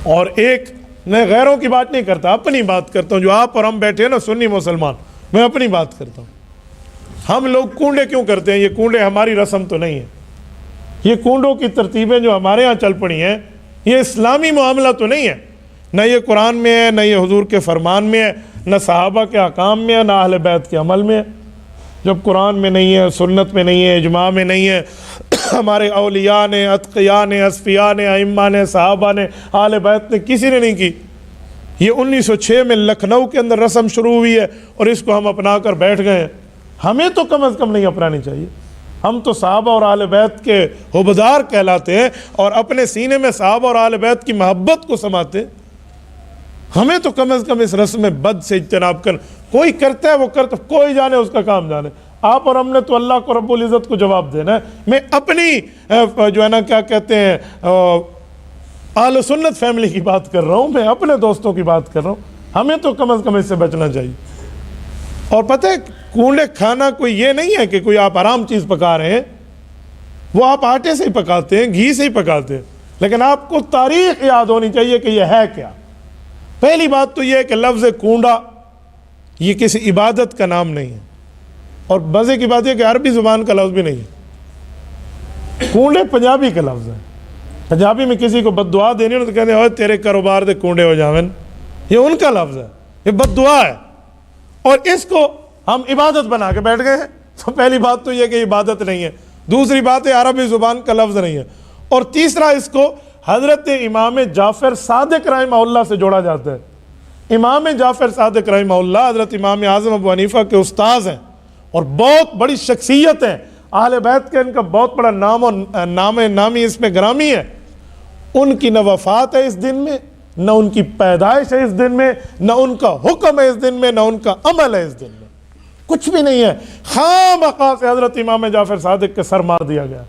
اور ایک میں غیروں کی بات نہیں کرتا، اپنی بات کرتا ہوں. جو آپ اور ہم بیٹھے ہیں نا سنی مسلمان، میں اپنی بات کرتا ہوں. ہم لوگ کنڈے کیوں کرتے ہیں؟ یہ کنڈے ہماری رسم تو نہیں ہے. یہ کنڈوں کی ترتیبیں جو ہمارے ہاں چل پڑی ہیں، یہ اسلامی معاملہ تو نہیں ہے. نہ یہ قرآن میں ہے، نہ یہ حضور کے فرمان میں ہے، نہ صحابہ کے احکام میں ہے، نہ اہل بیت کے عمل میں ہے. جب قرآن میں نہیں ہے، سنت میں نہیں ہے، اجماع میں نہیں ہے، ہمارے اولیاء نے، اتقیاء نے، اصفیاء نے، ائمہ نے، صحابہ نے، اہل بیت نے، کسی نے نہیں کی. یہ 1906 میں لکھنؤ کے اندر رسم شروع ہوئی ہے اور اس کو ہم اپنا کر بیٹھ گئے ہیں. ہمیں تو کم از کم نہیں اپنانی چاہیے. ہم تو صحابہ اور اہل بیت کے حبدار کہلاتے ہیں اور اپنے سینے میں صحابہ اور اہل بیت کی محبت کو سماتے ہیں. ہمیں تو کم از کم اس رسم بد سے اجتناب کر. کوئی کرتا ہے وہ کرتا، کوئی جانے اس کا کام جانے. آپ اور ہم نے تو اللہ کو رب العزت کو جواب دینا ہے. میں اپنی جو ہے نا کیا کہتے ہیں اہل سنت فیملی کی بات کر رہا ہوں، میں اپنے دوستوں کی بات کر رہا ہوں. ہمیں تو کم از کم اس سے بچنا چاہیے. اور پتہ ہے کنڈے کھانا کوئی یہ نہیں ہے کہ کوئی آپ حرام چیز پکا رہے ہیں. وہ آپ آٹے سے ہی پکاتے ہیں، گھی سے ہی پکاتے ہیں. لیکن آپ کو تاریخ یاد ہونی چاہیے کہ یہ ہے کیا. پہلی بات تو یہ ہے کہ لفظ کنڈا یہ کسی عبادت کا نام نہیں ہے. اور مزے کی بات یہ کہ عربی زبان کا لفظ بھی نہیں ہے. کنڈے پنجابی کا لفظ ہے. پنجابی میں کسی کو بد دعا دینی ہو تو کہتے ہیں اوے تیرے کاروبار دے کنڈے ہو جاون. یہ ان کا لفظ ہے، یہ بد دعا ہے. اور اس کو ہم عبادت بنا کے بیٹھ گئے ہیں. تو پہلی بات تو یہ کہ عبادت نہیں ہے. دوسری بات ہے عربی زبان کا لفظ نہیں ہے. اور تیسرا اس کو حضرت امام جعفر صادق رحمہ اللہ سے جوڑا جاتا ہے. امام جعفر صادق رحمہ اللہ حضرت امام اعظم ابو حنیفہ کے استاذ ہیں اور بہت بڑی شخصیت ہیں. اہل بیت کے ان کا بہت بڑا نام اور نامی اس میں گرامی ہے. ان کی نہ وفات ہے اس دن میں، نہ ان کی پیدائش ہے اس دن میں، نہ ان کا حکم ہے اس دن میں، نہ ان کا عمل ہے اس دن میں. کچھ بھی نہیں ہے. خواہ مخواہ سے حضرت امام جعفر صادق کے سر مار دیا گیا.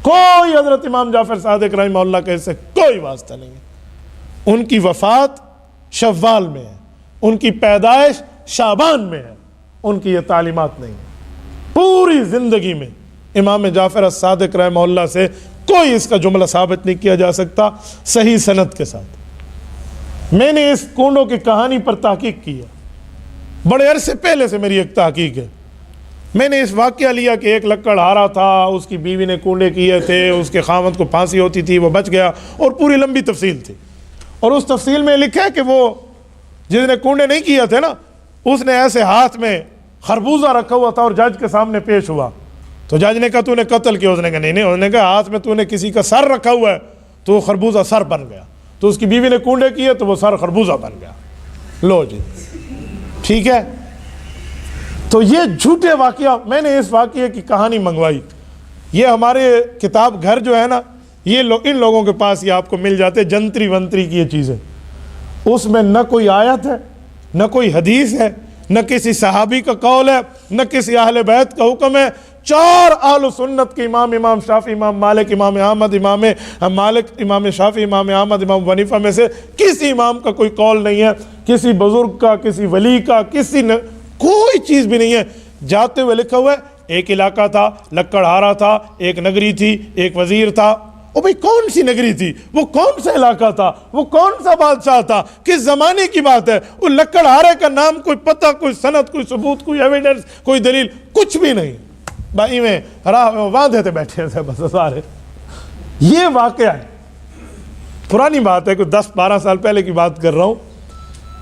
کوئی حضرت امام جعفر صادق رحمہ اللہ کے سے کوئی واسطہ نہیں ہے. ان کی وفات شوال میں ہے، ان کی پیدائش شعبان میں ہے. ان کی یہ تعلیمات نہیں ہے. پوری زندگی میں امام جعفر صادق رحمہ اللہ سے کوئی اس کا جملہ ثابت نہیں کیا جا سکتا صحیح سند کے ساتھ. میں نے اس کنڈوں کی کہانی پر تحقیق کی ہے. بڑے عرصے پہلے سے میری ایک تحقیق ہے. میں نے اس واقعہ لیا کہ ایک لکڑ ہارا تھا، اس کی بیوی نے کنڈے کیے تھے، اس کے خاوند کو پھانسی ہوتی تھی، وہ بچ گیا، اور پوری لمبی تفصیل تھی. اور اس تفصیل میں لکھا ہے کہ وہ جس نے کنڈے نہیں کیے تھے نا، اس نے ایسے ہاتھ میں خربوزہ رکھا ہوا تھا اور جج کے سامنے پیش ہوا. تو جج نے کہا تو نے قتل کیا؟ اس نے کہا نہیں. اس نے کہا ہاتھ میں تو نے کسی کا سر رکھا ہوا ہے تو وہ خربوزہ سر بن گیا. تو اس کی بیوی نے کنڈے کیے تو وہ سر خربوزہ بن گیا. لو جی ٹھیک ہے. تو یہ جھوٹے واقعہ، میں نے اس واقعے کی کہانی منگوائی. یہ ہمارے کتاب گھر جو ہے نا، یہ ان لوگوں کے پاس یہ آپ کو مل جاتے جنتری ونتری کی یہ چیزیں. اس میں نہ کوئی آیت ہے، نہ کوئی حدیث ہے، نہ کسی صحابی کا قول ہے، نہ کسی اہل بیت کا حکم ہے. 4 اہل سنت کے امام شافعی، امام مالک، امام احمد، امام مالک، امام شافعی، امام احمد، امام حنیفہ میں سے کسی امام کا کوئی قول نہیں ہے، کسی بزرگ کا، کسی ولی کا، کوئی چیز بھی نہیں ہے. جاتے ہوئے لکھا ہوا ہے ایک علاقہ تھا، لکڑ ہارا تھا، ایک نگری تھی، ایک وزیر تھا. او بھئی کون سی نگری تھی؟ وہ کون سا علاقہ تھا؟ وہ کون سا بادشاہ تھا؟ کس زمانے کی بات ہے؟ وہ لکڑ ہارے کا نام، کوئی پتہ، کوئی سند، کوئی ثبوت، کوئی ایویڈنس، کوئی دلیل، کچھ بھی نہیں. بھائی میں راہ باندھے تھے بیٹھے تھے بس سارے. یہ واقعہ ہے، پرانی بات ہے، کوئی 10-12 سال پہلے کی بات کر رہا ہوں.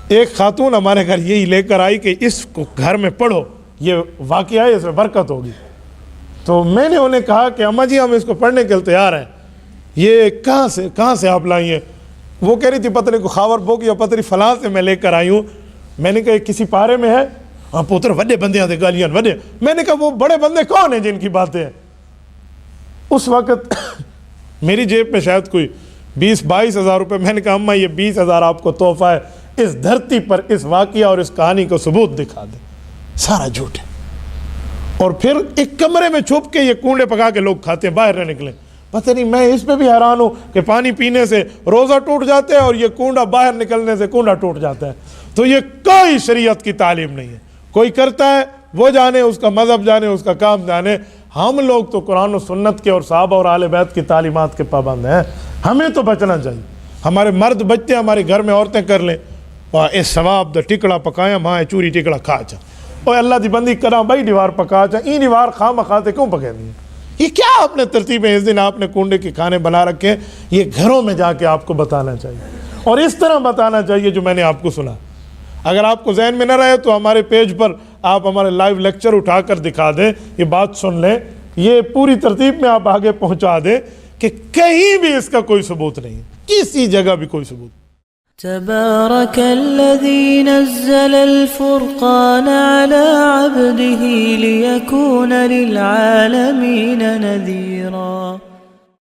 ایک خاتون ہمارے گھر یہی لے کر آئی کہ اس کو گھر میں پڑھو، یہ واقعہ ہے، اس میں برکت ہوگی. تو میں نے انہیں کہا کہ اماں جی ہم اس کو پڑھنے کے لیے تیار ہیں. یہ کہاں سے آپ لائی ہیں؟ وہ کہہ رہی تھی پتہ نہیں کو خاور بوک یا پتہ نہیں فلاں سے میں لے کر آئی ہوں. میں نے کہا کسی پارے میں ہے؟ ہاں پتر وڈے بندے تھے گالیاں وڈے. میں نے کہا وہ بڑے بندے کون ہیں جن کی باتیں ہیں؟ اس وقت میری جیب میں شاید کوئی 20-22 ہزار روپے. میں نے کہا اماں یہ 20,000 آپ کو تحفہ ہے، اس دھرتی پر اس واقعہ اور اس کہانی کو ثبوت دکھا دے. سارا جھوٹ ہے. اور پھر ایک کمرے میں چھپ کے یہ کنڈے پکا کے لوگ کھاتے ہیں، باہر نہ نکلیں. پتہ نہیں، میں اس پہ بھی حیران ہوں کہ پانی پینے سے روزہ ٹوٹ جاتا ہے اور یہ کنڈا باہر نکلنے سے کنڈا ٹوٹ جاتا ہے. تو یہ کوئی شریعت کی تعلیم نہیں ہے. کوئی کرتا ہے وہ جانے، اس کا مذہب جانے، اس کا کام جانے. ہم لوگ تو قرآن و سنت کے اور صحابہ اور اہل بیت کی تعلیمات کے پابند ہیں. ہمیں تو بچنا چاہیے. ہمارے مرد بچتے ہمارے گھر میں عورتیں کر لیں اے ثواب دا ٹکڑا پکایا ماں چوری ٹکڑا کھا چا اور اللہ دی بندی کرا بھائی دیوار پکا چا این دیوار خواہ مخواتے کیوں پکے دی یہ کیا آپ نے ترتیبیں اس دن آپ نے کنڈے کے کھانے بنا رکھے یہ گھروں میں جا کے آپ کو بتانا چاہیے اور اس طرح بتانا چاہیے جو میں نے آپ کو سنا. اگر آپ کو ذہن میں نہ رہے تو ہمارے پیج پر آپ ہمارے لائیو لیکچر اٹھا کر دکھا دیں, یہ بات سن لیں, یہ پوری ترتیب میں آپ آگے پہنچا دیں کہ کہیں بھی اس کا کوئی ثبوت نہیں, کسی جگہ بھی کوئی ثبوت. تبارك الذي نزل الفرقان على عبده ليكون للعالمين نذيرا.